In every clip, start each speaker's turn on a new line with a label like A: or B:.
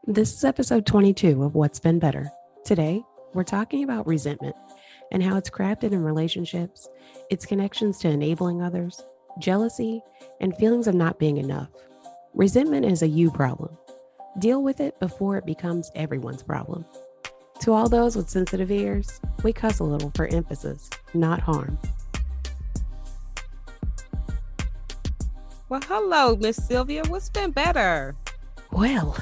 A: This is episode 22 of What's Been Better. Today, we're talking about resentment and how it's crafted in relationships, its connections to enabling others, jealousy, and feelings of not being enough. Resentment is a you problem. Deal with it before it becomes everyone's problem. To all those with sensitive ears, we cuss a little for emphasis, not harm.
B: Well, hello, Miss Sylvia. What's been better?
A: Well,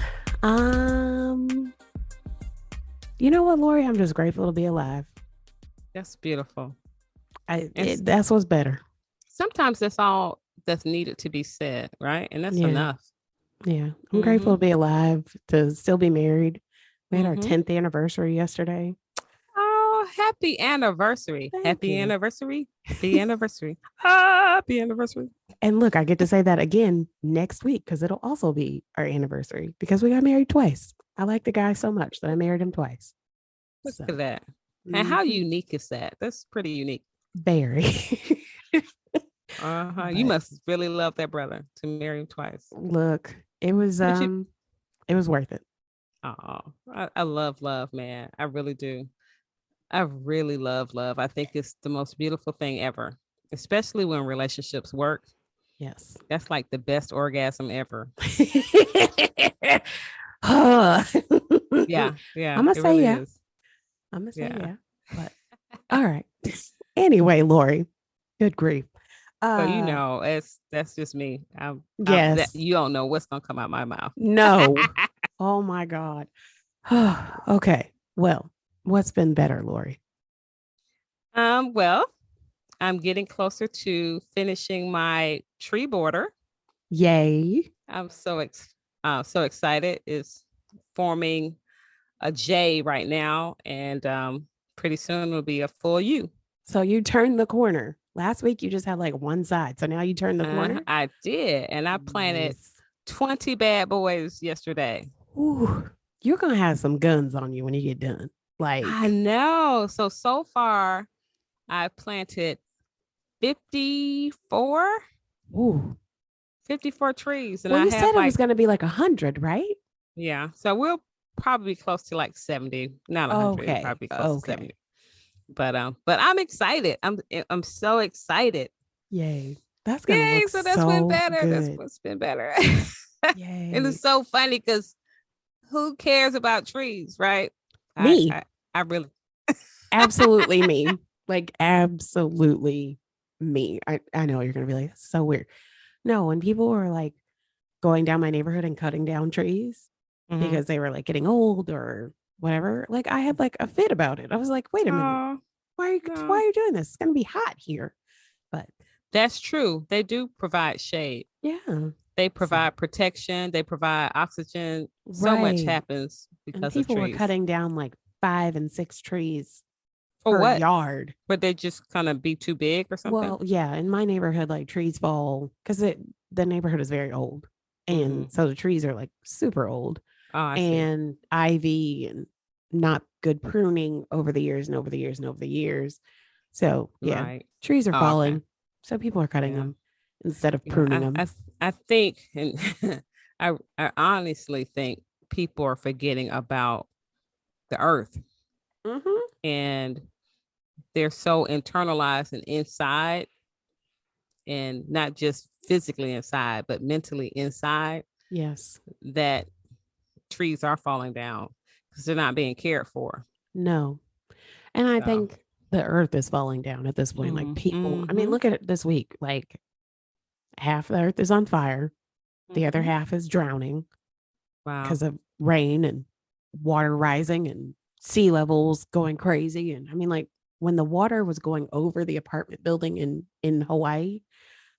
A: you know what, Lori? I'm just grateful to be alive.
B: That's beautiful.
A: That's what's better.
B: Sometimes that's all that's needed to be said, right? And that's
A: Yeah.
B: enough.
A: Yeah. I'm grateful to be alive, to still be married. We had our
B: Mhm.
A: 10th anniversary yesterday.
B: Oh, happy anniversary.
A: Thank
B: Happy
A: you.
B: anniversary. Happy anniversary. Happy anniversary.
A: And look, I get to say that again next week because it'll also be our anniversary because we got married twice. I like the guy so much that I married him twice.
B: Look
A: So,
B: at that. And how unique is that? That's pretty unique.
A: very.
B: You must really love that brother to marry him twice.
A: Look, it was worth it.
B: Oh, I love love, man. I really do. I really love love. I think it's the most beautiful thing ever, especially when relationships work.
A: Yes.
B: That's like the best orgasm ever. Yeah.
A: I'm gonna say
B: really
A: yeah.
B: is.
A: I'm gonna say yeah. But all right. Anyway, Lori, good grief.
B: So that's just me.
A: Yes.
B: You don't know what's gonna come out my mouth.
A: No. Oh my God. Okay. Well, what's been better, Lori?
B: Well, I'm getting closer to finishing my tree border.
A: Yay.
B: I'm so excited. It's forming a J right now, and pretty soon it'll be a full U.
A: So you turned the corner. Last week you just had like one side. So now you turn the corner.
B: I did, and I planted 20 bad boys yesterday.
A: Ooh, you're gonna have some guns on you when you get done. Like
B: I know. So far, I planted 54.
A: Ooh.
B: 54 trees. And
A: well,
B: I
A: you
B: have
A: said it was gonna be like 100, right?
B: Yeah. So we'll probably be close to like 70. Not 100.
A: Okay.
B: Probably close to 70. But I'm excited. I'm so excited.
A: Yay. That's gonna look
B: so that's
A: so
B: been better.
A: good.
B: That's what's been better.
A: Yay.
B: And it's so funny because who cares about trees, right?
A: Me.
B: I really
A: absolutely me. Like absolutely me. I know you're gonna be like, that's so weird. No, when people were like going down my neighborhood and cutting down trees because they were like getting old or whatever, like I had like a fit about it. I was like, wait a minute. Why are you doing this? It's gonna be hot here. But
B: that's true. They do provide shade.
A: Yeah.
B: They provide protection. They provide oxygen.
A: Right.
B: So much happens because
A: and people
B: of trees.
A: Were cutting down like 5 and 6 trees
B: for
A: per yard.
B: Would they just kind of be too big or something?
A: Well, yeah. In my neighborhood, like trees fall because the neighborhood is very old. And so the trees are like super old. And ivy and not good pruning over the years and over the years and over the years. So yeah, trees are falling. Okay. So people are cutting them instead of pruning them.
B: I think, and I honestly think people are forgetting about the earth. And they're so internalized and inside, and not just physically inside, but mentally inside.
A: Yes.
B: That trees are falling down because they're not being cared for.
A: No. And I think the earth is falling down at this point. Like people, I mean, look at it this week. Like half the earth is on fire. The other half is drowning. Wow. Because of rain and water rising and sea levels going crazy. And I mean, like when the water was going over the apartment building in Hawaii,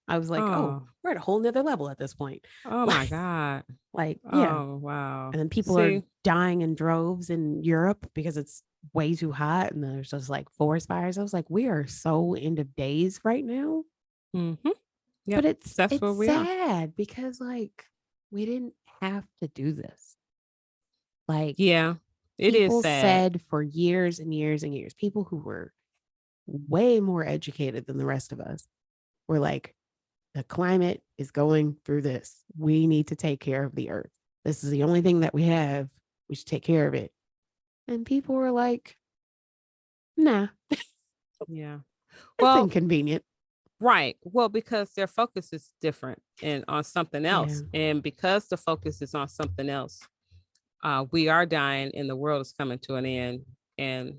A: I was like, oh, we're at a whole nother level at this point.
B: Oh my God.
A: Like, yeah.
B: Oh, wow.
A: And then people are dying in droves in Europe because it's way too hot and there's just like forest fires. I was like, we are so end of days right now. Yep. But it's sad because like we didn't have to do this. Like, yeah, it is sad. Said for years and years and years, people who were way more educated than the rest of us were like, the climate is going through this. We need to take care of the earth. This is the only thing that we have. We should take care of it. And people were like, nah,
B: Yeah.
A: it's
B: Well,
A: inconvenient.
B: right. Well, because their focus is different and on something
A: Yeah.
B: else. And because the focus is on something else, we are dying and the world is coming to an end. And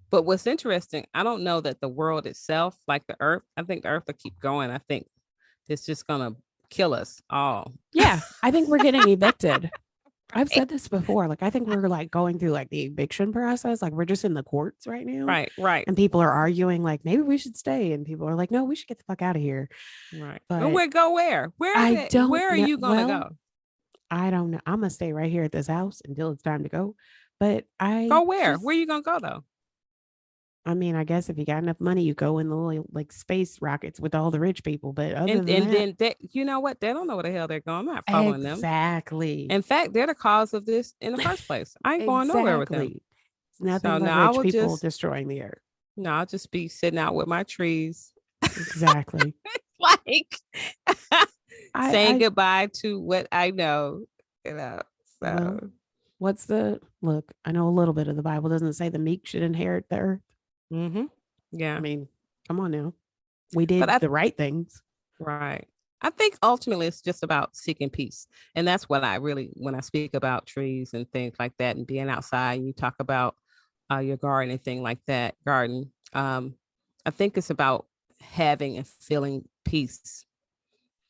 B: but what's interesting, I don't know that the world itself, like the earth, I think the earth will keep going. I think it's just gonna kill us all.
A: Yeah. I think we're getting evicted. I've said this before. Like, I think we're like going through like the eviction process. Like, we're just in the courts right now.
B: Right, right,
A: And people are arguing, like, maybe we should stay. And people are like, no, we should get the fuck out of here.
B: right. And
A: But
B: we go where? Where is
A: I
B: it?
A: don't
B: Where are
A: know.
B: you gonna
A: Well,
B: go?
A: I don't know. I'm going to stay right here at this house until it's time to go. But
B: Go where? Where are you gonna go though?
A: I mean, I guess if you got enough money, you go in the little like space rockets with all the rich people. But other than
B: And
A: that,
B: then they, you know what? They don't know where the hell they're going. I'm not following them.
A: exactly.
B: In fact, they're the cause of this in the first place. I ain't going nowhere with them.
A: Exactly. It's nothing
B: So
A: but
B: now I
A: rich
B: will
A: people
B: just
A: destroying the earth.
B: no, I'll just be sitting out with my trees,
A: Exactly.
B: like saying
A: I
B: goodbye to what I know. You know.
A: well,
B: So
A: what's the look? I know a little bit of the Bible. Doesn't it say the meek should inherit the earth?
B: mm-hmm.
A: I
B: Yeah.
A: mean, come on now. We
B: But
A: did the right things.
B: right. I think ultimately it's just about seeking peace. And that's what I really, when I speak about trees and things like that and being outside, and you talk about your garden and thing like that, garden. I think it's about having and feeling peace.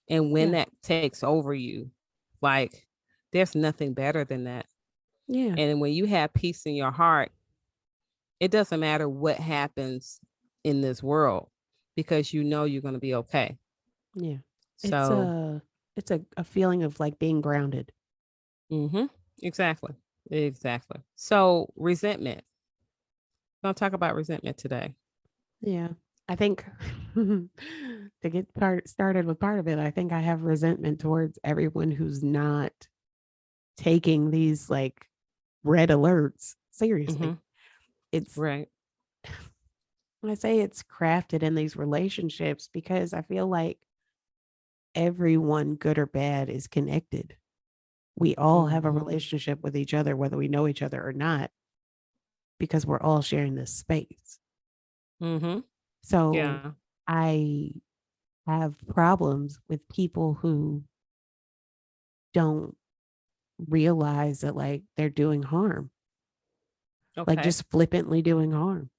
B: And when
A: Yeah.
B: that takes over you, like there's nothing better than that.
A: Yeah.
B: And when you have peace in your heart, it doesn't matter what happens in this world because you know you're going to be okay.
A: Yeah. It's
B: So,
A: a feeling of like being grounded.
B: mm-hmm, exactly. Exactly. So, resentment. I'll talk about resentment today.
A: Yeah. I think to get started with part of it, I think I have resentment towards everyone who's not taking these like red alerts seriously.
B: Mm-hmm.
A: It's
B: Right.
A: I say it's crafted in these relationships because I feel like everyone, good or bad, is connected. We all have a
B: Mm-hmm.
A: relationship with each other, whether we know each other or not, because we're all sharing this space.
B: Mm-hmm.
A: So
B: Yeah.
A: I have problems with people who don't realize that like they're doing harm, like
B: Okay.
A: just flippantly doing harm.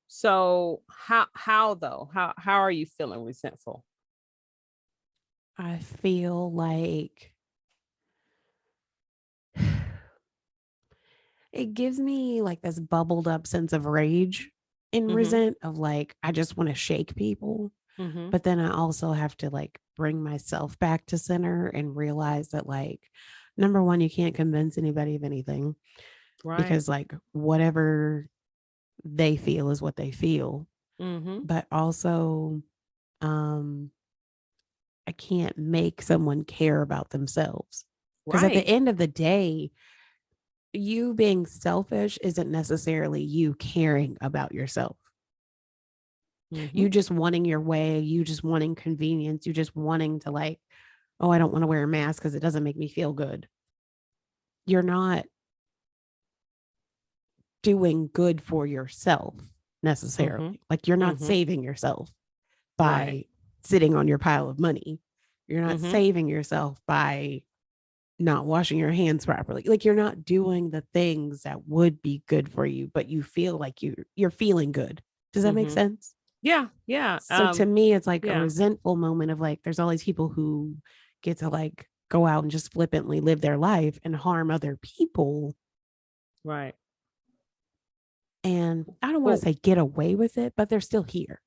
B: So how though? How are you feeling resentful?
A: I feel like it gives me like this bubbled up sense of rage and
B: Mm-hmm.
A: resent of like, I just want to shake people.
B: Mm-hmm.
A: But then I also have to like bring myself back to center and realize that, like, number one, you can't convince anybody of anything
B: Right.
A: because, like, whatever they feel is what they feel.
B: Mm-hmm.
A: But also, um, I can't make someone care about themselves because at the
B: Right.
A: end of the day, you being selfish isn't necessarily you caring about yourself.
B: Mm-hmm.
A: You just wanting your way, you just wanting convenience, you just wanting to like, oh, I don't want to wear a mask because it doesn't make me feel good. You're not doing good for yourself
B: Mm-hmm.
A: necessarily. Like you're not
B: Mm-hmm.
A: saving yourself
B: Right.
A: by sitting on your pile of money. You're not
B: Mm-hmm.
A: saving yourself by not washing your hands properly. Like you're not doing the things that would be good for you, but you feel like you're feeling good. Does that make
B: Mm-hmm.
A: sense?
B: Yeah. Yeah.
A: So to me, it's like a
B: Yeah.
A: resentful moment of like, there's all these people who get to like go out and just flippantly live their life and harm other people.
B: Right.
A: And I don't want to
B: Well,
A: say get away with it, but they're still here.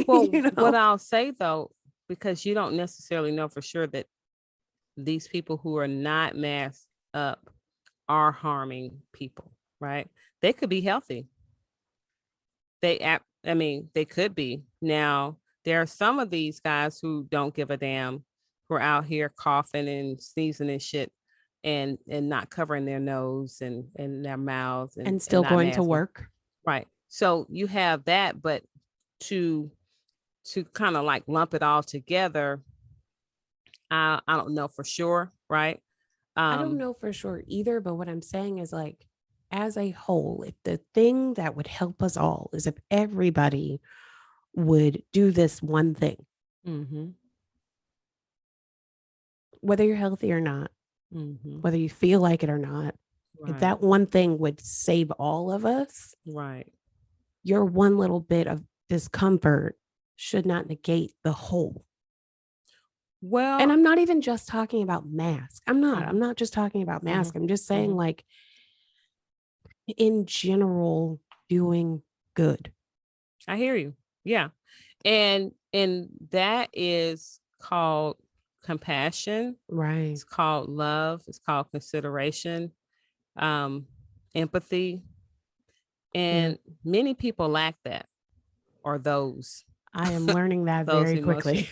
B: well,
A: you
B: what
A: know?
B: I'll say though, because you don't necessarily know for sure that these people who are not masked up are harming people, right? They could be healthy. I mean, they could be. Now, there are some of these guys who don't give a damn, who are out here coughing and sneezing and shit and not covering their nose and their mouths
A: And
B: and
A: still
B: not
A: going to
B: masking.
A: work.
B: Right. So you have that, but to kind of like lump it all together, I don't know for sure, right?
A: I don't know for sure either, but what I'm saying is like, as a whole, if the thing that would help us all is if everybody would do this one thing, whether you're healthy or not, whether you feel like it or not, if that one thing would save all of us, your one little bit of discomfort should not negate the whole.
B: Well,
A: and I'm not even just talking about masks. I'm not just talking about masks. I'm just saying like in general doing good.
B: I hear you. Yeah. And that is called compassion.
A: Right.
B: It's called love. It's called consideration, empathy. And many people lack that, or those.
A: I am learning that very quickly.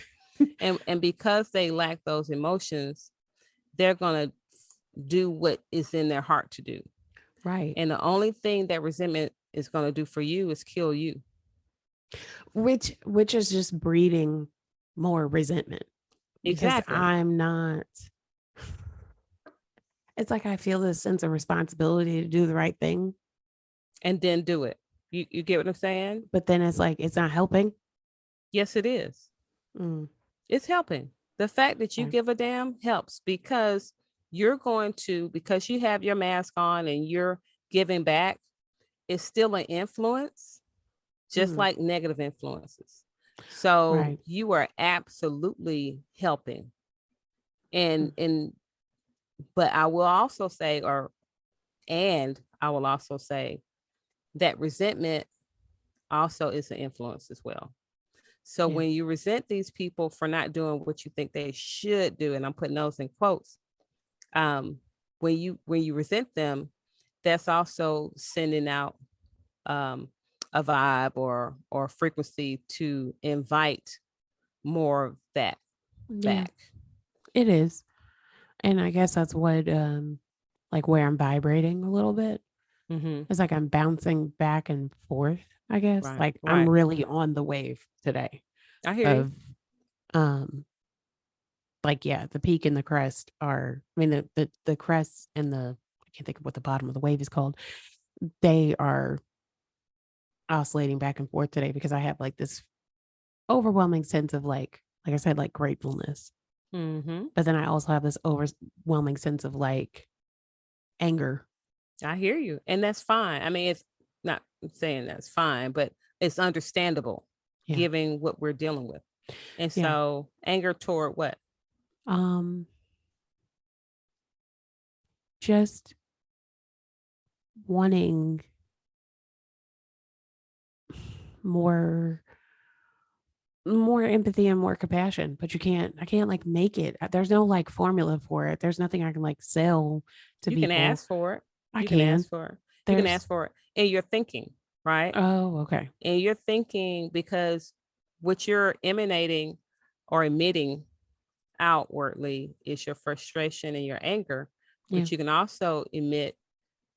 B: and because they lack those emotions, they're going to do what is in their heart to do.
A: Right.
B: And the only thing that resentment is going to do for you is kill you.
A: Which is just breeding more resentment. Because I'm not. It's like I feel this sense of responsibility to do the right thing.
B: And then do it. You get what I'm saying?
A: But then it's like, it's not helping.
B: Yes, it is. It's helping. The fact that you give a damn helps, because you're going to, because you have your mask on and you're giving back, it's still an influence, just like negative influences. So you are absolutely helping. And but I will also say, that resentment also is an influence as well. So when you resent these people for not doing what you think they should do, and I'm putting those in quotes, when you resent them, that's also sending out a vibe or frequency to invite more of that back.
A: It is. And I guess that's what like where I'm vibrating a little bit. It's like I'm bouncing back and forth, I guess. Like I'm really on the wave today.
B: I hear
A: you. Like, the peak and the crest are, I mean, the crest and I can't think of what the bottom of the wave is called. They are oscillating back and forth today because I have like this overwhelming sense of like I said, like gratefulness. But then I also have this overwhelming sense of like anger.
B: I hear you. And that's fine. I mean, it's not saying that's fine, but it's understandable given what we're dealing with. And so anger toward what?
A: Just wanting more empathy and more compassion, but I can't like make it. There's no like formula for it. There's nothing I can like sell to people.
B: You can ask for it.
A: You can
B: ask for it. You can ask for it. And you're thinking, right?
A: Oh, okay.
B: And you're thinking because what you're emanating or emitting outwardly is your frustration and your anger, but you can also emit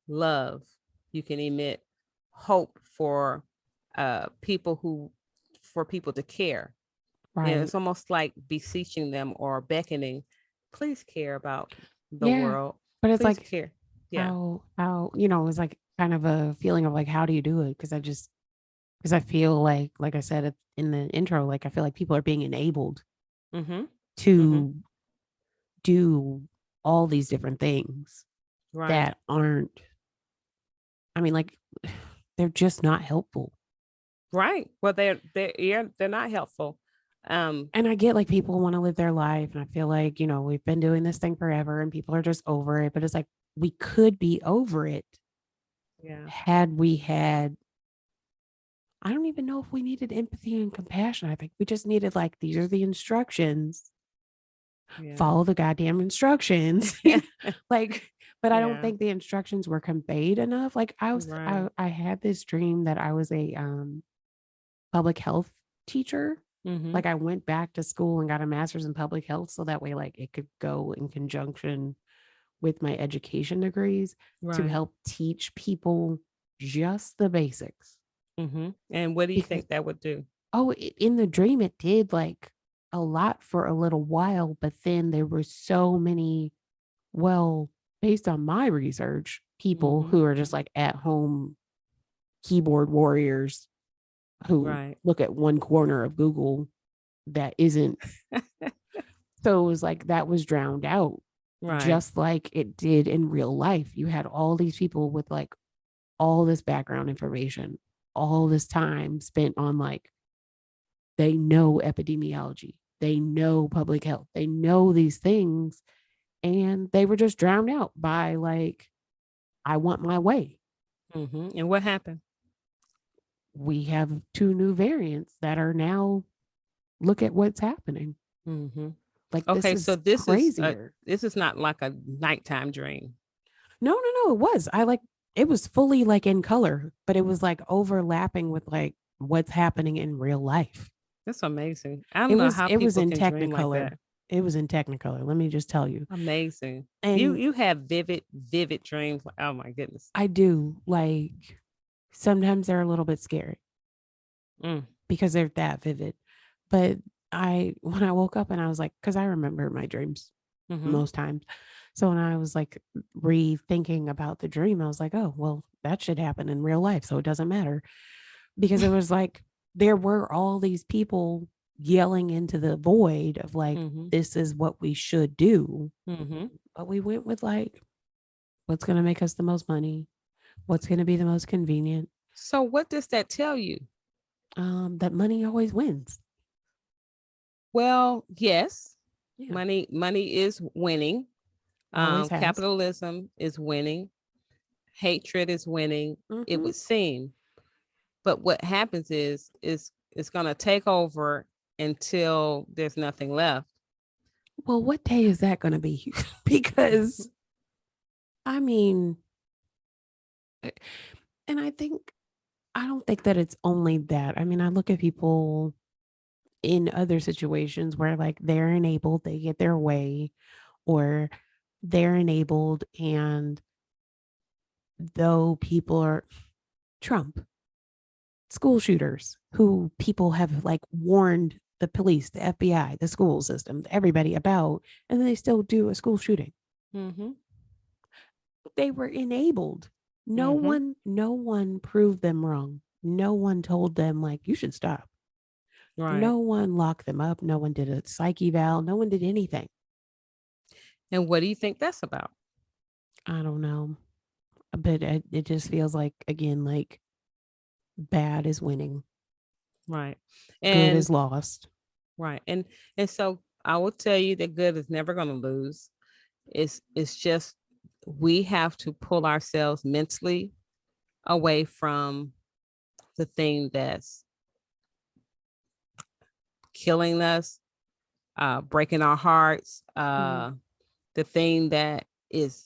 B: love. You can emit hope for people to care. Right. It's almost like beseeching them or beckoning, please care about the world.
A: But it's
B: please
A: like
B: care.
A: How it's like kind of a feeling of like, how do you do it? Because I feel like I said in the intro, like I feel like people are being enabled to do all these different things that aren't, I mean, like they're just not helpful.
B: Right. Well, they're not helpful.
A: And I get like people want to live their life, and I feel like, we've been doing this thing forever and people are just over it, but it's like we could be over it had we had, I don't even know if we needed empathy and compassion. I think we just needed like, these are the instructions. Follow the goddamn instructions. Like, but I don't think the instructions were conveyed enough. Like I had this dream that I was a public health teacher. Like I went back to school and got a master's in public health, so that way like it could go in conjunction with my education degrees to help teach people just the basics.
B: And what do you think that would do?
A: Oh, in the dream, it did like a lot for a little while, but then there were so many Well, based on my research, people who are just like at home keyboard warriors who look at one corner of Google that isn't. So it was like that was drowned out, just like it did in real life. You had all these people with like all this background information, all this time spent on like, they know epidemiology, they know public health, they know these things, and they were just drowned out by like, I want my way.
B: And what happened?
A: We have 2 new variants that are now, look at what's happening. Like,
B: okay,
A: this is crazier.
B: This is not like a nighttime dream.
A: No, it was. It was fully like in color, but it was like overlapping with like what's happening in real life.
B: That's amazing. I don't know how
A: it was
B: people
A: in
B: can dream like
A: Technicolor.
B: that.
A: It was in Technicolor. Let me just tell you.
B: Amazing.
A: And
B: you have vivid dreams. Oh my goodness.
A: I do. Like, sometimes they're a little bit scary because they're that vivid. But when I woke up and I was like, because I remember my dreams most times. So when I was like rethinking about the dream, I was like, oh, well, that should happen in real life. So it doesn't matter. Because it was like, there were all these people yelling into the void of like, this is what we should do. But we went with like, what's going to make us the most money? What's going to be the most convenient?
B: So what does that tell you?
A: That money always wins.
B: Well, yes. Yeah. Money is winning. Capitalism is winning. Hatred is winning. It would seem. But what happens is it's going to take over until there's nothing left.
A: Well, what day is that going to be? Because, I mean, and I don't think that it's only that. I mean, I look at people in other situations where like they're enabled, they get their way, or they're enabled, and though people are Trump, school shooters who people have like warned the police, the FBI, the school system, everybody about, and then they still do a school shooting. They were enabled. No one proved them wrong. No one told them like, you should stop. No one locked them up. No one did a psych eval. No one did anything.
B: And what do you think that's about?
A: I don't know. But it just feels like, again, like bad is winning.
B: Right.
A: And good is lost.
B: Right. And so I will tell you that good is never going to lose. It's just, we have to pull ourselves mentally away from the thing that's killing us, breaking our hearts, the thing that is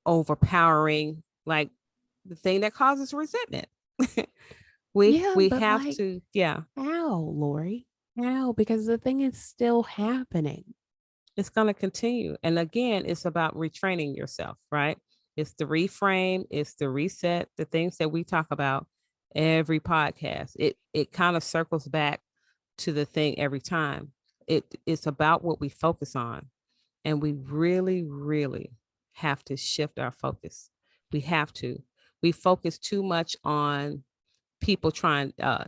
B: overpowering, like the thing that causes resentment. we have like, to.
A: How, Lori? How? Because the thing is still happening.
B: It's going to continue. And again, it's about retraining yourself, right? It's the reframe, it's the reset, the things that we talk about every podcast. It kind of circles back to the thing every time. It's about what we focus on. And we really, really have to shift our focus. We have to. We focus too much on people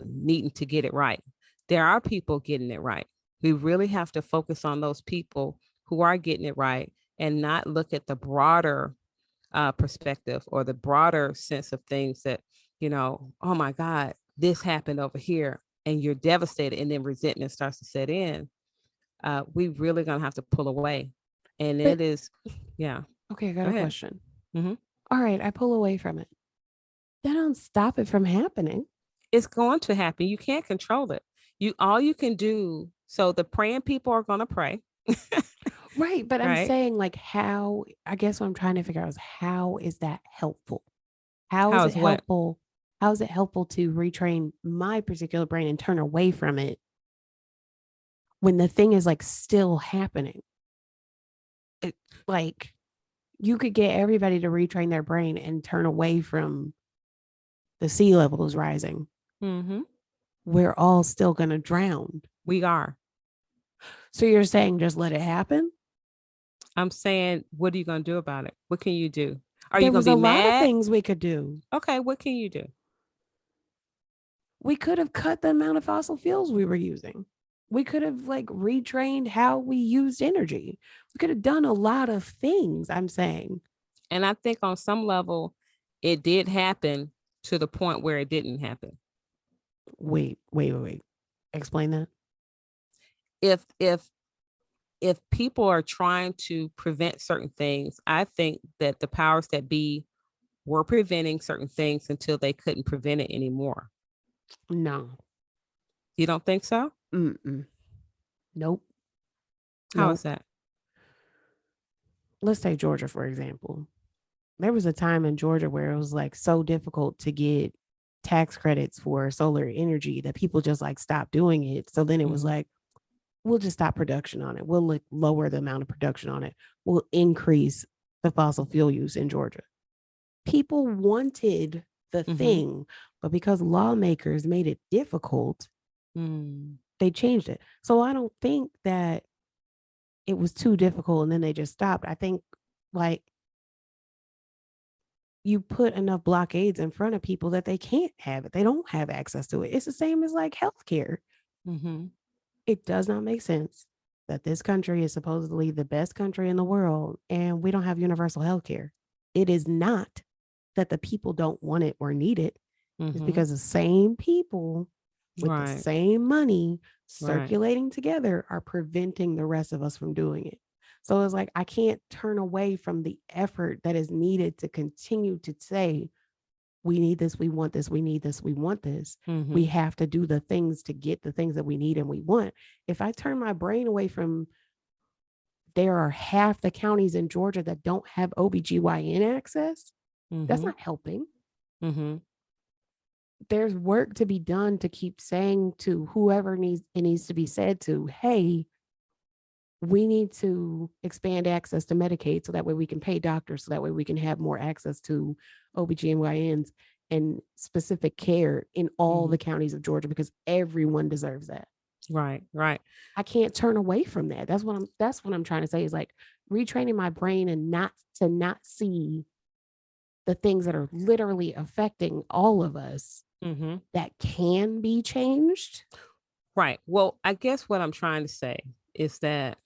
B: needing to get it right. There are people getting it right. We really have to focus on those people who are getting it right and not look at the broader perspective or the broader sense of things that, oh my God, this happened over here, and you're devastated, and then resentment starts to set in. We really gonna have to pull away. And it is, yeah.
A: Okay, I got a question. All right, I pull away from it. That don't stop it from happening.
B: It's going to happen. You can't control it. All you can do. So the praying people are going to pray.
A: Right. But I'm saying, like, how, I guess what I'm trying to figure out is, how is that helpful? How is it helpful? How is it helpful to retrain my particular brain and turn away from it when the thing is like still happening? Like, you could get everybody to retrain their brain and turn away from the sea levels rising. We're all still going to drown.
B: We are.
A: So you're saying just let it happen?
B: I'm saying, what are you going to do about it? What can you do? Are you
A: There
B: going
A: was
B: to be
A: a lot of
B: mad?
A: things we could do.
B: Okay, what can you do?
A: We could have cut the amount of fossil fuels we were using. We could have like retrained how we used energy. We could have done a lot of things, I'm saying.
B: And I think on some level, it did happen to the point where it didn't happen.
A: Wait. Explain that.
B: If if if people are trying to prevent certain things, I think that the powers that be were preventing certain things until they couldn't prevent it anymore.
A: No.
B: You don't think so?
A: Mm-mm. Nope.
B: How is
A: Nope.
B: that?
A: Let's take Georgia, for example. There was a time in Georgia where it was like so difficult to get tax credits for solar energy that people just like stopped doing it. So then it was like, we'll just stop production on it. We'll like lower the amount of production on it. We'll increase the fossil fuel use in Georgia. People wanted the thing, but because lawmakers made it difficult, they changed it. So I don't think that it was too difficult and then they just stopped. I think like you put enough blockades in front of people that they can't have it. They don't have access to it. It's the same as like healthcare. It does not make sense that this country is supposedly the best country in the world and we don't have universal healthcare. It is not that the people don't want it or need it. It's because the same people with the same money circulating together are preventing the rest of us from doing it. So it's like, I can't turn away from the effort that is needed to continue to say, we need this, we want this, we need this, we want this. We have to do the things to get the things that we need and we want. If I turn my brain away from, there are half the counties in Georgia that don't have OBGYN access, that's not helping. There's work to be done to keep saying to whoever needs to be said to, hey, we need to expand access to Medicaid so that way we can pay doctors, so that way we can have more access to OBGYNs and specific care in all the counties of Georgia, because everyone deserves that.
B: Right.
A: I can't turn away from that. That's what I'm trying to say, is like retraining my brain and not see the things that are literally affecting all of us that can be changed.
B: Right. Well, I guess what I'm trying to say is that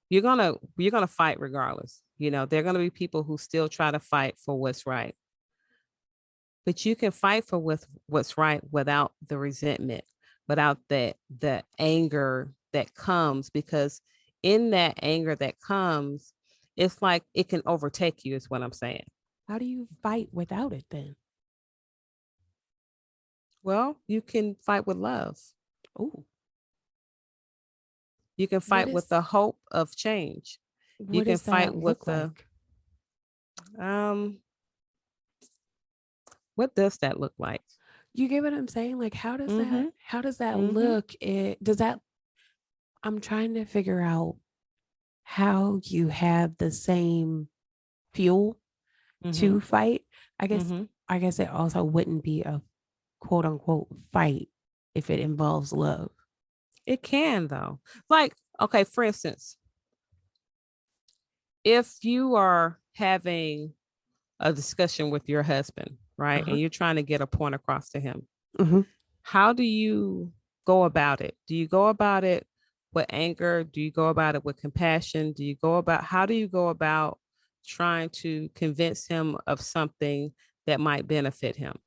B: you're gonna fight regardless. You know, there are gonna be people who still try to fight for what's right. But you can fight for what's right without the resentment, without the anger that comes, because in that anger that comes, it's like it can overtake you, is what I'm saying.
A: How do you fight without it then?
B: Well, you can fight with love.
A: Oh.
B: You can fight with the hope of change. You can fight with the what does that look like?
A: You get what I'm saying? Like, how does that look? I'm trying to figure out how you have the same fuel to fight. I guess it also wouldn't be a quote unquote fight if it involves love.
B: It can, though. Like, okay, for instance, if you are having a discussion with your husband, right, and you're trying to get a point across to him, how do you go about it? Do you go about it with anger? Do you go about it with compassion? How do you go about trying to convince him of something that might benefit him?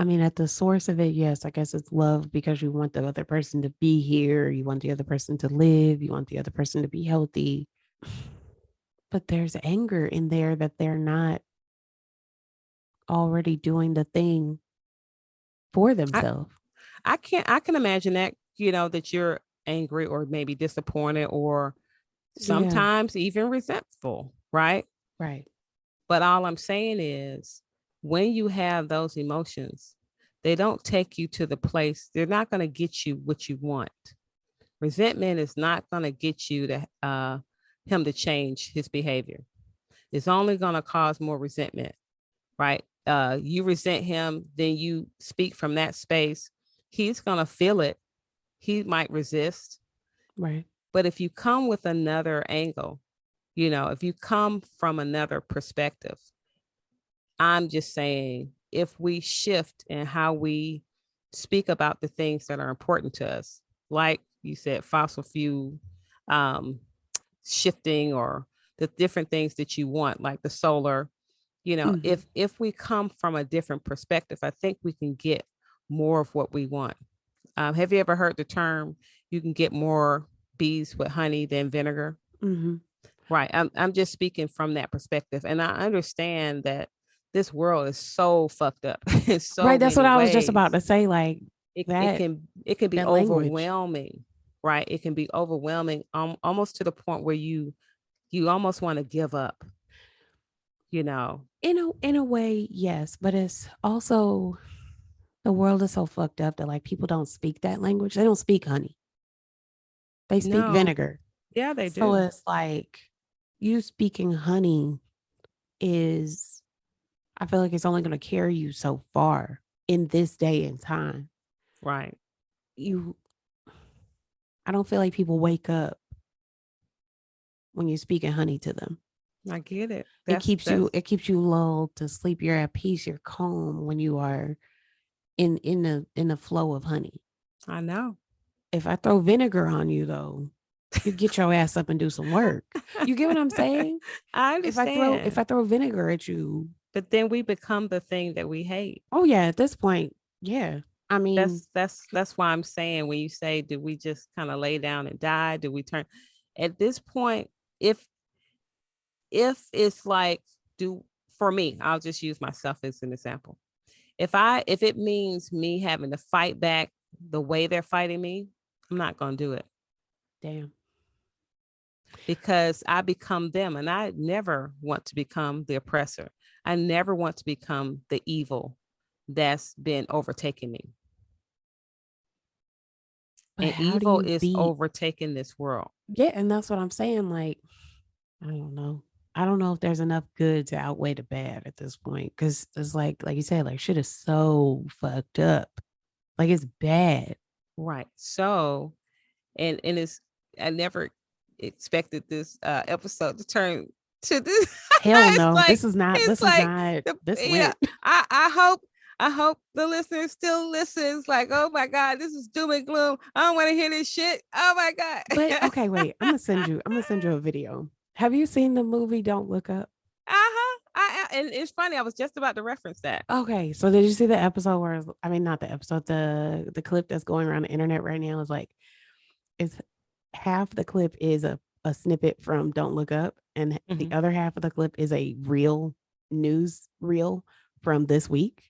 A: I mean, at the source of it, yes, I guess it's love, because you want the other person to be here. You want the other person to live. You want the other person to be healthy. But there's anger in there that they're not already doing the thing for themselves.
B: I can imagine that, that you're angry or maybe disappointed or sometimes even resentful, right?
A: Right.
B: But all I'm saying is, when you have those emotions, they don't take you to the place. They're not going to get you what you want. Resentment is not going to get you to him to change his behavior. It's only going to cause more resentment, right? You resent him, then you speak from that space. He's going to feel it, he might resist.
A: Right.
B: But if you come with another angle, if you come from another perspective, I'm just saying, if we shift in how we speak about the things that are important to us, like you said, fossil fuel um, shifting, or the different things that you want, like the solar, if we come from a different perspective, I think we can get more of what we want. Have you ever heard the term, you can get more bees with honey than vinegar?
A: Mm-hmm.
B: Right. I'm just speaking from that perspective. And I understand that this world is so fucked up in so
A: Right. That's what
B: many
A: I was just about
B: ways.
A: to say. Like
B: It
A: that,
B: can be
A: that language.
B: overwhelming, right? It can be overwhelming, almost to the point where you almost want to give up,
A: In a way, yes, but it's also the world is so fucked up that like people don't speak that language. They don't speak honey. They speak
B: No.
A: vinegar.
B: Yeah, they
A: So
B: do.
A: it's like you speaking honey is, I feel like it's only going to carry you so far in this day and time.
B: Right.
A: You, I don't feel like people wake up when you're speaking honey to them.
B: I get it.
A: It keeps you lulled to sleep. You're at peace. You're calm when you are in the flow of honey.
B: I know.
A: If I throw vinegar on you though, you get your ass up and do some work. You get what I'm saying?
B: I
A: If
B: understand.
A: I throw vinegar at you,
B: But then we become the thing that we hate.
A: oh yeah, at this point, yeah. I mean,
B: That's why I'm saying, when you say, do we just kind of lay down and die? Do we turn at this point? If it's like, do for me, I'll just use myself as an example. If it means me having to fight back the way they're fighting me, I'm not gonna do it,
A: damn.
B: because I become them, and I never want to become the oppressor. I never want to become the evil that's been overtaking me.
A: But
B: And
A: how do
B: evil
A: you
B: is
A: beat?
B: overtaking this world.
A: Yeah, and that's what I'm saying. Like, I don't know. I don't know if there's enough good to outweigh the bad at this point. Cause it's like you said, like shit is so fucked up. Like it's bad.
B: Right. So, and it's, I never expected this episode to turn to this.
A: Hell
B: it's
A: no.
B: like
A: This
B: it's
A: is
B: like
A: not
B: the
A: this
B: yeah.
A: went.
B: I hope the listener still listens. Like, oh my God, this is doom and gloom. I don't want to hear this shit. Oh my
A: But
B: God.
A: okay, wait. I'm gonna send you a video. Have you seen the movie Don't Look Up?
B: Uh-huh. And it's funny, I was just about to reference that.
A: Okay, so did you see the episode where I mean not the episode, the clip that's going around the internet right now is like it's half the clip is a snippet from Don't Look Up, and the other half of the clip is a real news reel from this week.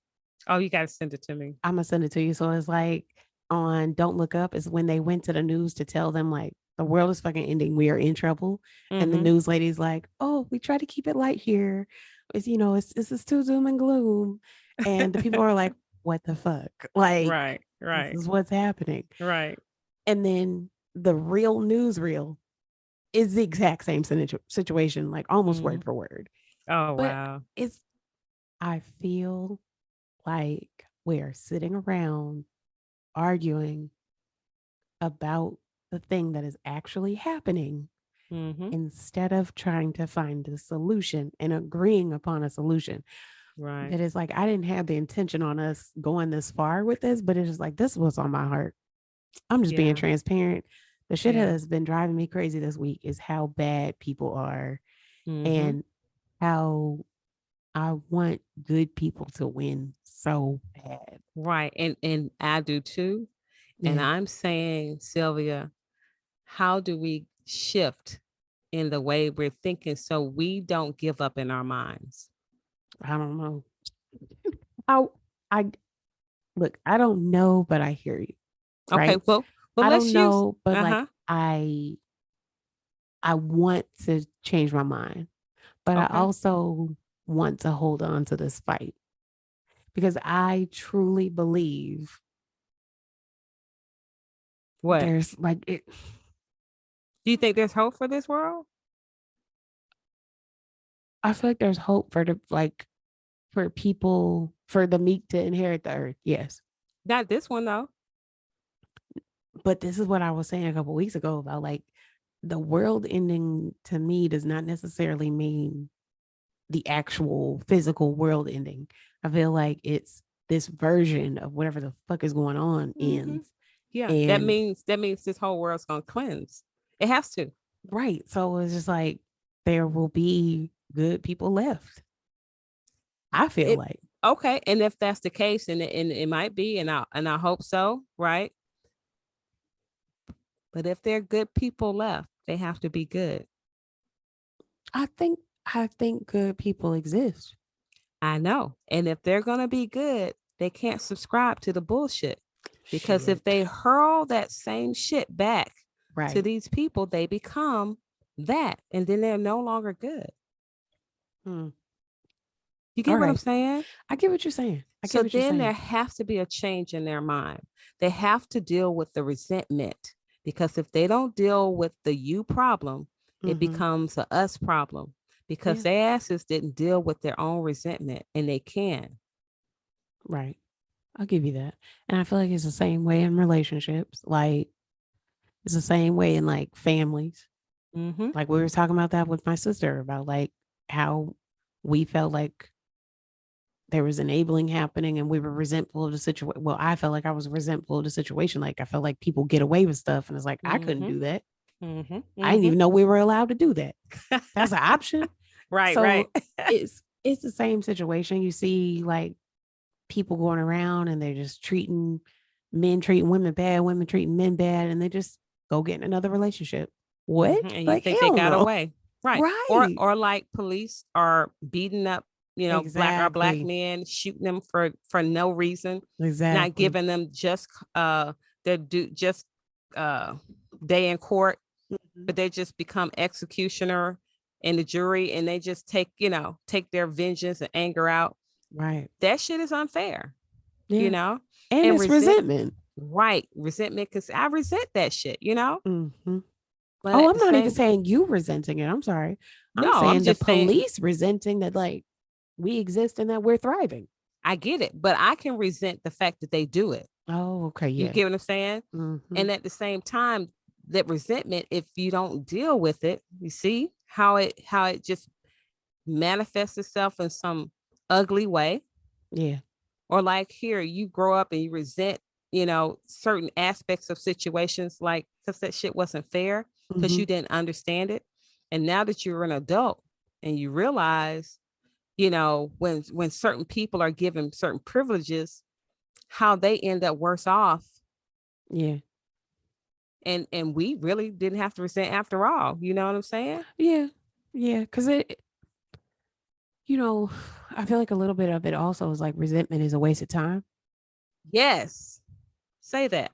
B: Oh, you gotta send it to me.
A: I'm gonna send it to you. So it's like on Don't Look Up is when they went to the news to tell them like the world is fucking ending. We are in trouble. And the news lady's like, oh, we try to keep it light here. It's this too doom and gloom. And the people are like, what the fuck? Like,
B: Right,
A: this
B: right,
A: is what's happening.
B: right.
A: And then the real newsreel is the exact same situation, like almost word for word.
B: Oh
A: But
B: wow.
A: I feel like we're sitting around arguing about the thing that is actually happening instead of trying to find a solution and agreeing upon a solution.
B: Right.
A: That is like, I didn't have the intention on us going this far with this, but it's just like, this was on my heart. I'm just being
B: Yeah.
A: transparent. The shit that
B: Yeah.
A: has been driving me crazy this week is how bad people are
B: Mm-hmm.
A: and how I want good people to win so bad.
B: Right. And I do too. And
A: Yeah,
B: I'm saying, Sylvia, how do we shift in the way we're thinking so we don't give up in our minds?
A: I don't know. I I look, I don't know, but I hear you.
B: Okay,
A: Right?
B: well
A: I don't
B: let's use
A: know, but like
B: uh-huh.
A: I want to change my mind, but I
B: Okay.
A: also want to hold on to this fight because I truly believe
B: What?
A: there's like it
B: Do you think there's hope for this world?
A: I feel like there's hope for for people for the meek to inherit the earth. Yes.
B: Not this one though.
A: But this is what I was saying a couple weeks ago about like the world ending to me does not necessarily mean the actual physical world ending. I feel like it's this version of whatever the fuck is going on ends.
B: Yeah,
A: And
B: that means this whole world's gonna cleanse. It has to.
A: right. So it's just like there will be good people left. I feel
B: It
A: like.
B: okay, and if that's the case, and it might be, and I hope so, right? But if they're good people left, they have to be good.
A: I think good people exist.
B: I know. And if they're going to be good, they can't subscribe to the bullshit. Because if
A: Shit.
B: they hurl that same shit back to
A: Right.
B: these people, they become that. And then they're no longer good.
A: Hmm.
B: You
A: All
B: get what I'm
A: right.
B: saying?
A: I get what you're saying. I get
B: So
A: what you're
B: then there
A: saying.
B: has to be a change in their mind. They have to deal with the resentment. Because if they don't deal with the you problem, it
A: Mm-hmm.
B: becomes a us problem. Because
A: Yeah.
B: their asses didn't deal with their own resentment, and they can.
A: Right. I'll give you that. And I feel like it's the same way in relationships. Like it's the same way in like families.
B: Mm-hmm.
A: Like we were talking about that with my sister about like how we felt like there was enabling happening and we were resentful of the situation. Well, I felt like I was resentful of the situation. Like I felt like people get away with stuff and it's like I couldn't
B: Mm-hmm.
A: do that.
B: Mm-hmm.
A: I didn't
B: Mm-hmm.
A: even know we were allowed to do that. That's an option.
B: Right, right.
A: So it's the same situation. You see like people going around and they're just treating women bad, women treating men bad, and they just go get in another relationship. What?
B: And you
A: Like
B: think they
A: hell
B: got
A: no.
B: away. Right.
A: Right.
B: Or like police are beating up, black
A: Exactly.
B: men, shooting them for no reason, not
A: Exactly.
B: giving them just their just uh day in court,
A: Mhm.
B: but they just become executioner and the jury, and they just take their vengeance and anger out.
A: Right.
B: That shit is unfair, you
A: Yeah.
B: know?
A: And
B: And
A: it's resentment.
B: right, resentment, because I resent that shit.
A: Hmm.
B: But
A: Oh,
B: at
A: I'm
B: the
A: not even
B: same,
A: saying you resenting it. I'm sorry. I'm
B: no, I'm
A: saying the
B: just saying
A: police resenting that, like, we exist and that we're thriving.
B: I get it, but I can resent the fact that they do it.
A: Oh, okay.
B: You
A: Yeah.
B: get what I'm saying?
A: Hmm.
B: And at the same time, that resentment, if you don't deal with it, you see how it just manifests itself in some ugly way.
A: Yeah.
B: Or like here, you grow up and you resent, certain aspects of situations, like because that shit wasn't fair because
A: Hmm.
B: you didn't understand it. And now that you're an adult and you realize, when certain people are given certain privileges, how they end up worse off.
A: Yeah.
B: And we really didn't have to resent after all. You know what I'm saying?
A: Yeah. Yeah. Cause you know, I feel like a little bit of it also is like resentment is a waste of time.
B: Yes. Say that.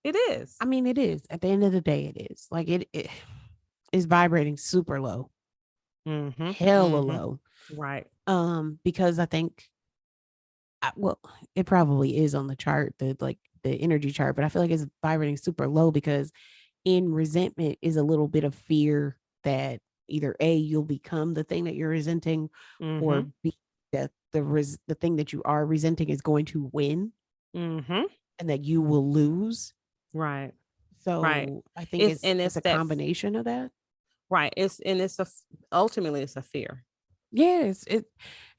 B: It is.
A: I mean, it is. At the end of the day, it is. Like it is vibrating super low,
B: Mm-hmm.
A: hella
B: Mm-hmm.
A: low.
B: Right.
A: Because I think, well, it probably is on the chart, the energy chart, but I feel like it's vibrating super low because in resentment is a little bit of fear that either A, you'll become the thing that you're resenting, or
B: Mm-hmm.
A: B, that the thing that you are resenting is going to win
B: Mm-hmm.
A: and that you will lose.
B: Right. Right.
A: So I think
B: It's
A: it's
B: and
A: it's
B: it's
A: a
B: that
A: combination of that.
B: right. It's ultimately it's a fear.
A: Yes,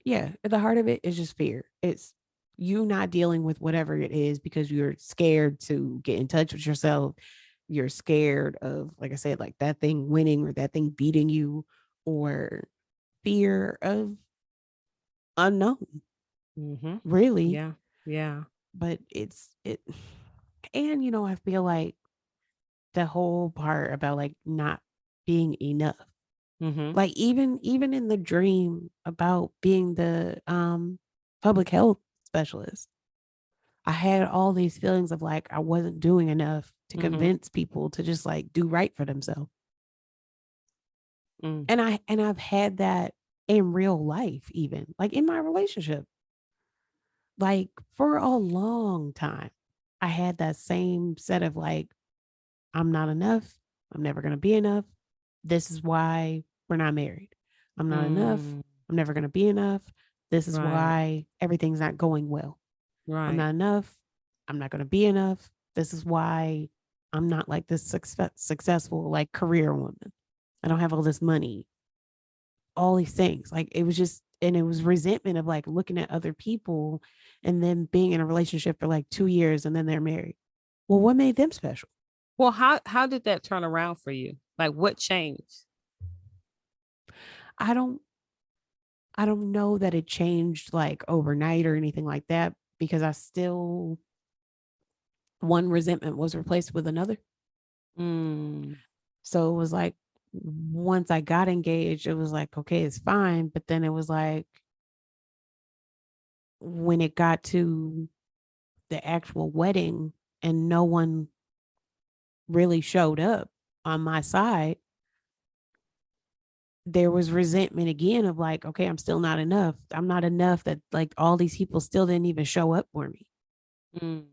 A: yeah, at the heart of it is just fear. It's you not dealing with whatever it is because you're scared to get in touch with yourself. You're scared of, like I said, like that thing winning or that thing beating you, or fear of unknown,
B: Mm-hmm.
A: really.
B: Yeah. Yeah.
A: But and I feel like the whole part about like not being enough.
B: Mm-hmm.
A: Like even in the dream about being the public health specialist, I had all these feelings of like I wasn't doing enough to
B: Mm-hmm.
A: convince people to just like do right for themselves.
B: Mm.
A: And I've had that in real life, even like in my relationship. Like for a long time, I had that same set of like, I'm not enough. I'm never going to be enough. This is why we're not married. I'm not enough.
B: Mm.
A: I'm never going to be enough. This is
B: Right.
A: why everything's not going well. I'm
B: Right.
A: not enough. I'm not going to be enough. This is why I'm not like this successful like career woman. I don't have all this money, all these things. Like it was just, and it was resentment of like looking at other people and then being in a relationship for like 2 years and then they're married. Well, what made them special?
B: Well, how did that turn around for you? Like what changed?
A: I don't I don't know that it changed like overnight or anything like that because I still one resentment was replaced with another.
B: Mm.
A: So it was like once I got engaged, it was like, okay, it's fine. But then it was like when it got to the actual wedding and no one really showed up on my side, there was resentment again of like, okay, I'm still not enough. I'm not enough that like all these people still didn't even show up for me.
B: Mm.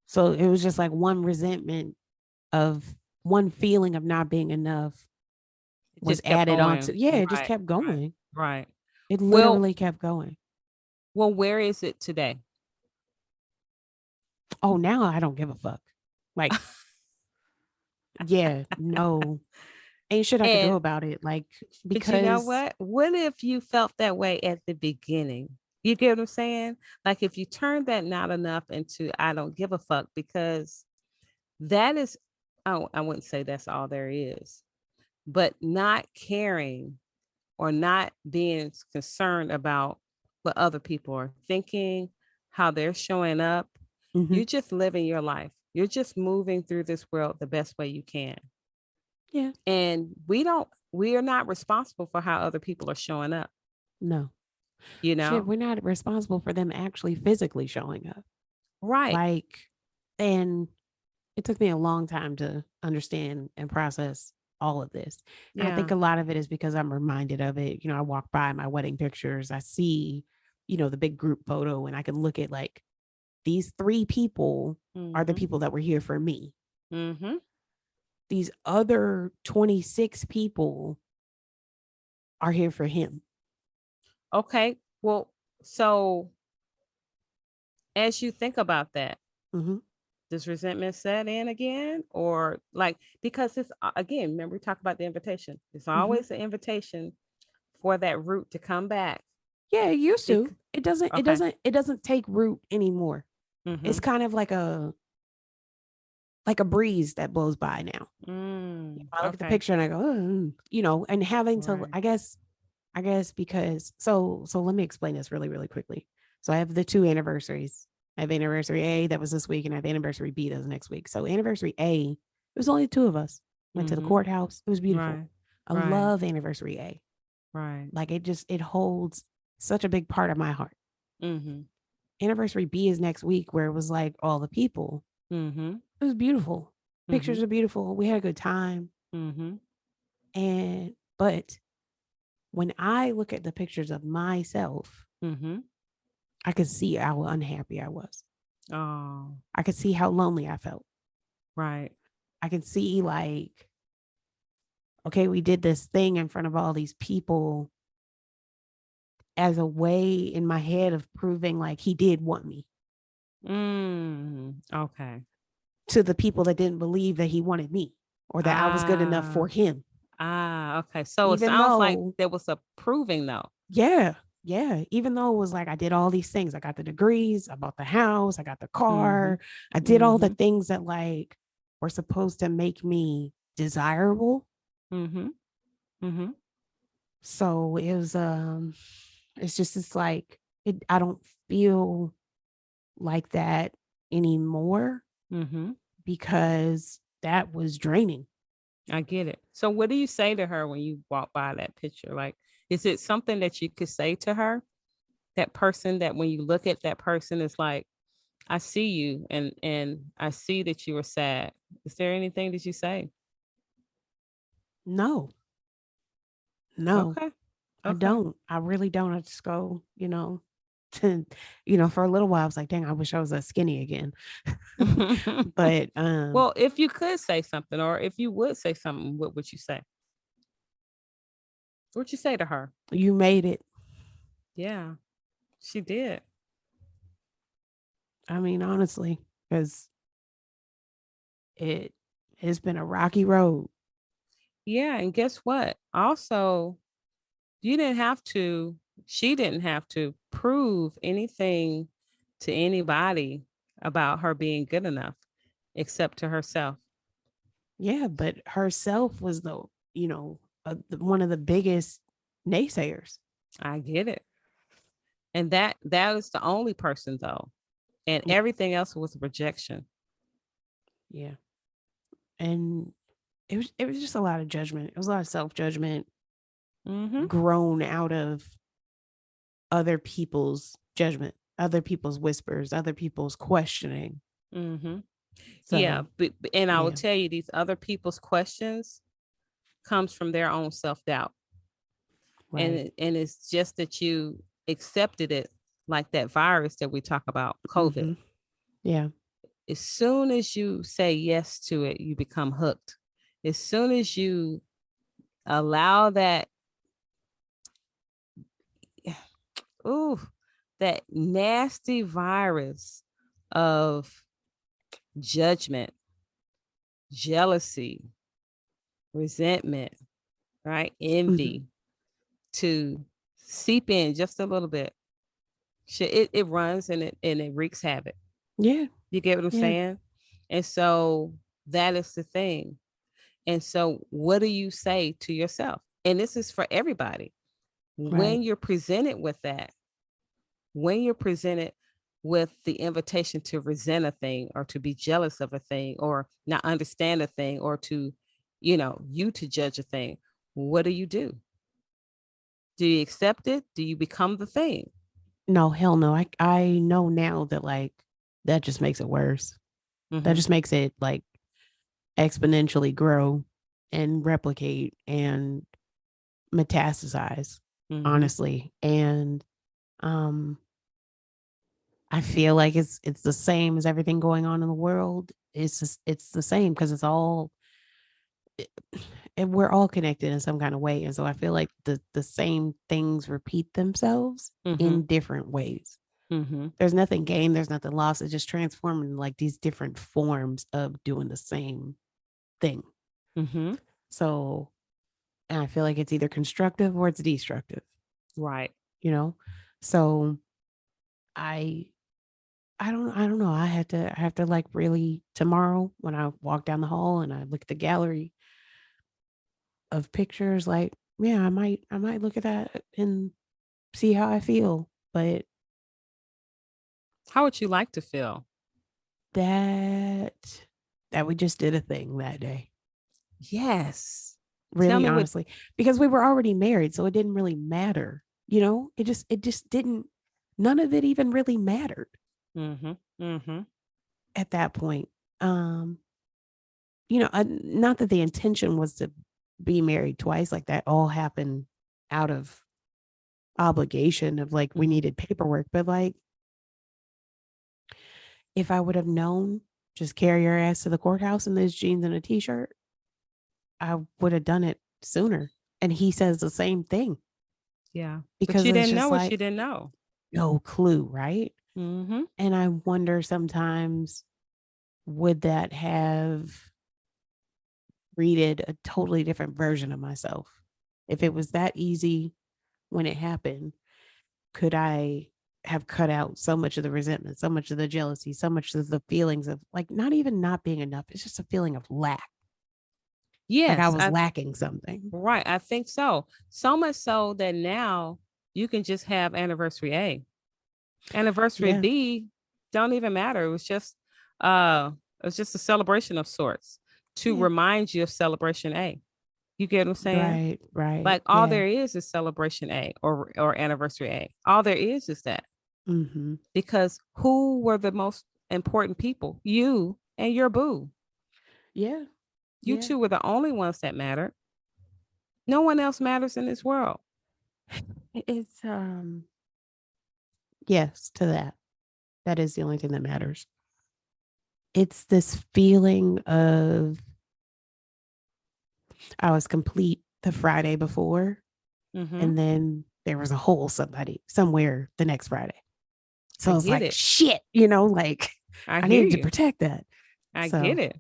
A: So it was just like one resentment of one feeling of not being enough
B: It
A: was
B: just kept
A: added on to,
B: going.
A: yeah, it just
B: Right,
A: kept
B: right,
A: going.
B: right.
A: It
B: Well,
A: literally kept going.
B: well, where is it today?
A: Oh, now I don't give a fuck. Like, yeah, no, ain't shit I could do
B: And
A: about it. Like,
B: but you know
A: because,
B: what? What if you felt that way at the beginning? You get what I'm saying? Like if you turn that not enough into I don't give a fuck because that is oh, I wouldn't say that's all there is, but not caring or not being concerned about what other people are thinking, how they're showing up.
A: mhm,
B: You're just living your life. You're just moving through this world the best way you can.
A: yeah,
B: And we are not responsible for how other people are showing up,
A: no.
B: you
A: Shit,
B: know?
A: we're not responsible for them actually physically showing up.
B: Right.
A: Like, and it took me a long time to understand and process all of this. And I think
B: Yeah.
A: a lot of it is because I'm reminded of it. I walk by my wedding pictures, I see, the big group photo, and I can look at like these three people are the
B: Mhm.
A: people that were here for me.
B: Mhm.
A: These other 26 people are here for him.
B: Okay. Well, so as you think about that,
A: Mm-hmm.
B: does resentment set in again or like because it's again, remember we talked about the invitation. It's
A: Mm-hmm.
B: always an invitation for that root to come back.
A: Yeah, it used to.
B: Bec-
A: It doesn't. It
B: okay.
A: doesn't. It doesn't take root anymore. It's
B: Mhm.
A: kind of like a breeze that blows by now. I look at the
B: Okay.
A: picture and I go, oh, and having to,
B: Right.
A: I guess because so let me explain this really, really quickly. So I have the two anniversaries. I have anniversary A that was this week, and I have anniversary B that was next week. So anniversary A, it was only two of us. Went to the
B: Mhm.
A: courthouse. It was beautiful.
B: Right.
A: I
B: Right.
A: love anniversary A.
B: Right.
A: Like it holds such a big part of my heart.
B: Mhm.
A: Anniversary B is next week, where it was like all the people.
B: Mhm.
A: It was beautiful. Pictures
B: Mhm.
A: are beautiful. We had a good time.
B: Mhm.
A: But when I look at the pictures of myself,
B: Mhm.
A: I could see how unhappy I was.
B: Oh,
A: I could see how lonely I felt.
B: right.
A: I could see like, okay, we did this thing in front of all these people as a way in my head of proving like he did want me
B: Okay.
A: to the people that didn't believe that he wanted me or that I was good enough
B: Ah.
A: for him.
B: Okay. So it
A: Even
B: sounds like
A: though,
B: there was a proving though.
A: yeah, yeah, even though it was like I did all these things. I got the degrees, I bought the house, I got the
B: Mhm.
A: car, I did all the
B: Mhm.
A: things that like were supposed to make me desirable.
B: Mhm. Mhm.
A: So it's just it's like I don't feel like that anymore
B: Mhm.
A: because that was draining.
B: I get it. So what do you say to her when you walk by that picture? Like, is it something that you could say to her? That person that when you look at that person is like, I see you and I see that you were sad. Is there anything that you say?
A: No, no,
B: Okay.
A: I
B: Okay.
A: don't. I really don't. I just go, to, for a little while I was like, dang, I wish I was that skinny again. But
B: Well, if you could say something, or if you would say something, what would you say? What'd you say to her?
A: you made it.
B: Yeah, she did.
A: I mean, honestly, because it's been a rocky road.
B: Yeah. And guess what? Also, she didn't have to prove anything to anybody about her being good enough except to herself.
A: Yeah, but herself was one of the biggest naysayers.
B: I get it. And that is the only person though. And
A: Yeah.
B: everything else was rejection.
A: Yeah. And it was just a lot of judgment. It was a lot of self-judgment grown out of other people's judgment, other people's whispers, other people's questioning.
B: Yeah,
A: So,
B: and I will
A: yeah.
B: tell you, these other people's questions comes from their own self-doubt.
A: Right.
B: And it's just that you accepted it, like that virus that we talk about, COVID.
A: Yeah.
B: As soon as you say yes to it, you become hooked. As soon as you allow that, ooh, that nasty virus of judgment, jealousy, resentment, right? Envy to seep in just a little bit. It runs and it wreaks havoc.
A: Yeah.
B: You get what I'm
A: Yeah.
B: saying? And so that is the thing. And so what do you say to yourself? And this is for everybody.
A: Right.
B: When you're presented with that, when you're presented with the invitation to resent a thing or to be jealous of a thing or not understand a thing or to, you to judge a thing, what do? Do you accept it? Do you become the thing?
A: No, hell no. I know now that that just makes it worse. That just makes it exponentially grow and replicate and metastasize, honestly. And I feel like it's the same as everything going on in the world. It's the same because it's all and we're all connected in some kind of way. And so I feel like the same things repeat themselves in different ways. There's nothing gained, there's nothing lost. It's just transforming these different forms of doing the same thing. So, and I feel like it's either constructive or it's destructive.
B: Right.
A: So I don't know. I have to really tomorrow when I walk down the hall and I look at the gallery of pictures, yeah, I might look at that and see how I feel. But
B: how would you like to feel?
A: That we just did a thing that day.
B: Yes.
A: Really, honestly, because we were already married, so it didn't really matter. It just didn't. None of it even really mattered. At that point. Not that the intention was to be married twice, that all happened out of obligation of we needed paperwork, but if I would have known, just carry your ass to the courthouse in those jeans and a t-shirt, I would have done it sooner. And he says the same thing.
B: Yeah.
A: Because
B: but you
A: didn't
B: know what you didn't know.
A: No clue, right? And I wonder sometimes, would that have breeded a totally different version of myself? If it was that easy when it happened, could I have cut out so much of the resentment, so much of the jealousy, so much of the feelings of not even not being enough? It's just a feeling of lack.
B: Yes.
A: I was lacking something.
B: Right. I think so. So much so that now you can just have anniversary A. Anniversary B don't even matter. It was just a celebration of sorts to remind you of celebration A. You get what I'm saying?
A: Right.
B: Like all there is celebration A or anniversary A. All there is that. Because who were the most important people? You and your boo.
A: Yeah.
B: You two were the only ones that mattered. No one else matters in this world.
A: It's yes to that. That is the only thing that matters. It's this feeling of I was complete the Friday before, and then there was a hole somewhere the next Friday. So I was like, shit, I needed to protect that.
B: I get it.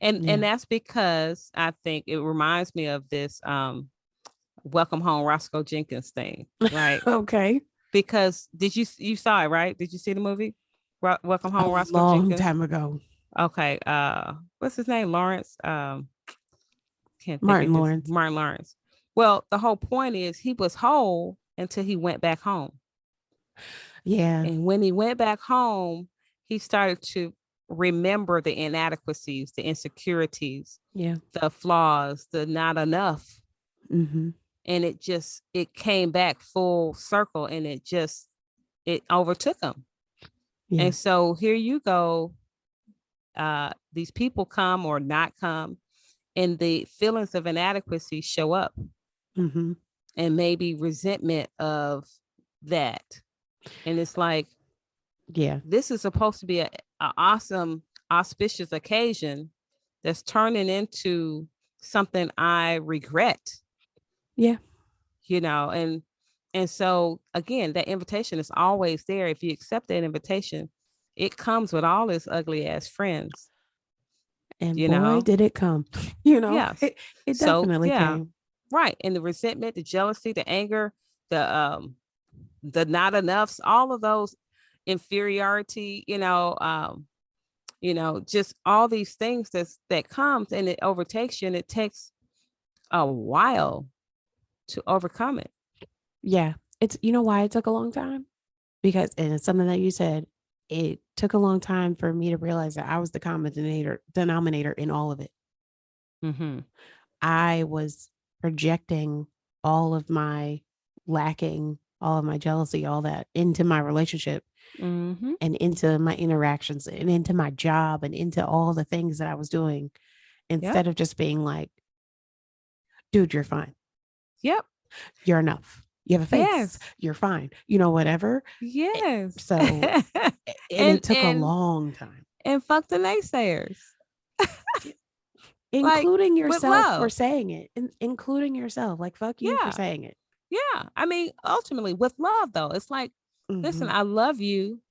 B: And that's because I think it reminds me of this Welcome Home Roscoe Jenkins thing, right?
A: Okay.
B: Because you saw it, right? Did you see the movie Welcome
A: A
B: Home Roscoe
A: long
B: Jenkins?
A: time ago.
B: Okay. What's his name? Lawrence. Can't think of
A: Martin
B: his
A: Lawrence.
B: Martin Lawrence. Well, the whole point is he was whole until he went back home.
A: Yeah.
B: And when he went back home, he started to remember the inadequacies, the insecurities,
A: Yeah.
B: the flaws, the not enough.
A: Mm-hmm.
B: And it came back full circle, and it overtook him.
A: Yeah.
B: And so here you go. These people come or not come, and the feelings of inadequacy show up,
A: Mm-hmm.
B: and maybe resentment of that. And it's like,
A: Yeah.
B: this is supposed to be a awesome, auspicious occasion that's turning into something I regret.
A: Yeah.
B: And so again, that invitation is always there. If you accept that invitation, it comes with all its ugly ass friends.
A: And
B: you
A: boy,
B: know
A: did it come.
B: yes.
A: It
B: So
A: definitely
B: yeah,
A: came.
B: right. And the resentment, the jealousy, the anger, the not enoughs, all of those inferiority, just all these things that comes, and it overtakes you, and it takes a while to overcome it.
A: Yeah. It's why it took a long time? Because and it's something that you said, it took a long time for me to realize that I was the common denominator in all of it.
B: Mm-hmm.
A: I was projecting all of my lacking, all of my jealousy, all that into my relationship
B: Mm-hmm.
A: and into my interactions and into my job and into all the things that I was doing
B: Yep.
A: instead of just being like, dude, you're fine.
B: Yep.
A: You're enough. You have a face.
B: Yes.
A: You're fine. Whatever.
B: Yes.
A: So, and
B: and
A: it took a
B: and
A: long time,
B: and fuck the naysayers. Like,
A: including
B: with
A: yourself for
B: love.
A: saying it, including yourself. Like, fuck you for
B: Yeah.
A: saying it.
B: Yeah. I mean, ultimately with love though. It's like, listen,
A: Mm-hmm.
B: I love you,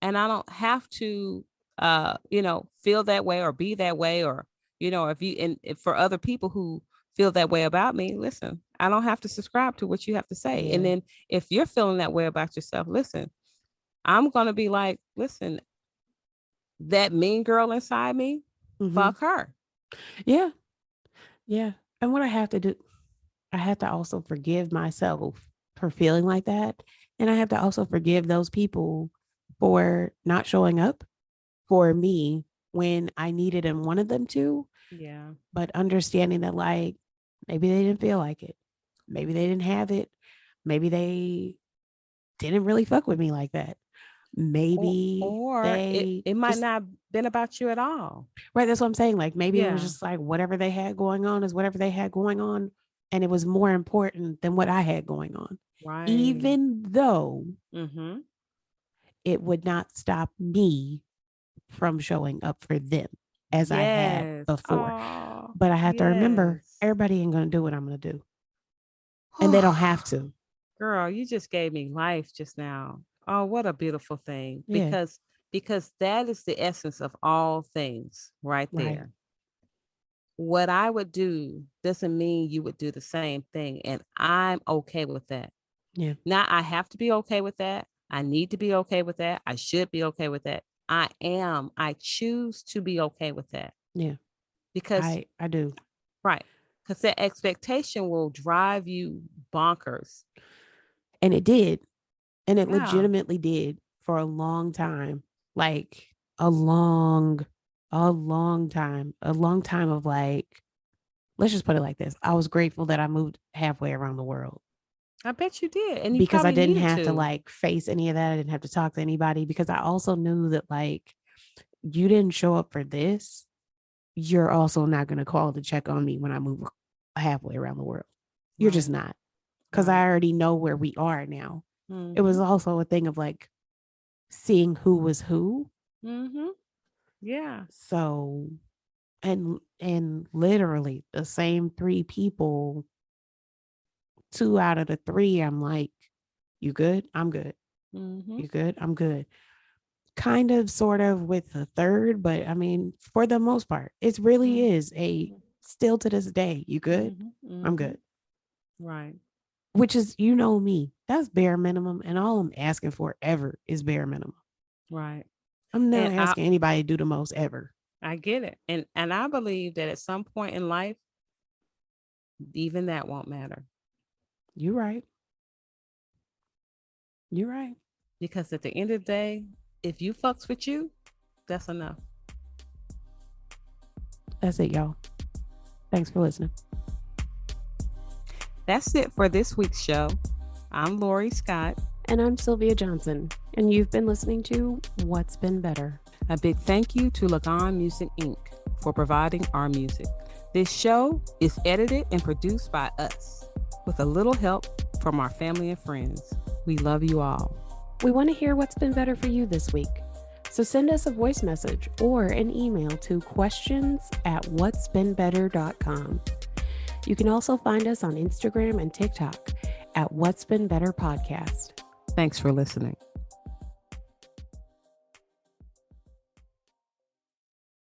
B: and I don't have to feel that way or be that way, or if you and if for other people who feel that way about me, listen, I don't have to subscribe to what you have to say. And
A: Yeah.
B: then if you're feeling that way about yourself, listen, I'm going to be like, listen, that mean girl inside me,
A: Mm-hmm.
B: fuck her.
A: Yeah. Yeah. And what I have to do, I have to also forgive myself for feeling like that. And I have to also forgive those people for not showing up for me when I needed and wanted them to,
B: Yeah.
A: but understanding that, like, maybe they didn't feel like it. Maybe they didn't have it. Maybe they didn't really fuck with me like that.
B: or
A: Maybe
B: or it,
A: they
B: it might
A: just,
B: not have been about you at all.
A: right. That's what I'm saying. Like, maybe it was
B: Yeah.
A: just like whatever they had going on is whatever they had going on. And it was more important than what I had going on,
B: Right.
A: even though
B: Mm-hmm.
A: it would not stop me from showing up for them as I had
B: Yes.
A: before.
B: Oh,
A: But I have to remember
B: yes.
A: everybody ain't going to do what I'm going to do. And they don't have to.
B: Girl, you just gave me life just now. Oh, what a beautiful thing.
A: Yeah.
B: Because that is the essence of all things right
A: Right.
B: there. What I would do doesn't mean you would do the same thing. And I'm okay with that.
A: Yeah.
B: Now I have to be okay with that. I need to be okay with that. I should be okay with that. I am. I choose to be okay with that.
A: Yeah.
B: Because,
A: I do.
B: right. Because that expectation will drive you bonkers.
A: And it did. And it
B: Yeah.
A: legitimately did for a long time. Like a long time. A long time of like, let's just put it like this. I was grateful that I moved halfway around the world
B: I bet you did. And you
A: because I
B: probably
A: didn't
B: needed
A: have to
B: to.
A: like face any of that. I didn't have to talk to anybody because I also knew that like you didn't show up for this. You're also not going to call to check on me when I move halfway around the world. You're just
B: Right.
A: not, because I
B: Right.
A: already know where we are now. It was
B: Mm-hmm.
A: also a thing of like seeing who was who.
B: Mm-hmm. Yeah.
A: So, and literally the same three people, two out of the three, I'm like, you good? I'm good.
B: Mm-hmm.
A: You good? I'm good. kind of sort of with a third, but I mean, for the most part, it really is still to this day. You good? I'm good.
B: Right.
A: Which is, you know me, that's bare minimum. And all I'm asking for ever is bare minimum.
B: Right.
A: I'm never asking anybody to do the most ever.
B: I get it. And I believe that at some point in life, even that won't matter.
A: You're right. You're right.
B: Because at the end of the day, if you fucks with you, that's enough.
A: That's it, y'all. Thanks for listening.
B: That's it for this week's show. I'm Lori Scott.
A: And I'm Sylvia Johnson. And you've been listening to What's Been Better.
B: A big thank you to Lagon Music Inc. for providing our music. This show is edited and produced by us with a little help from our family and friends. We love you all.
A: We want to hear what's been better for you this week. So send us a voice message or an email to questions@whatsbeenbetter.com. You can also find us on Instagram and TikTok at What's Been Better Podcast.
B: Thanks for listening.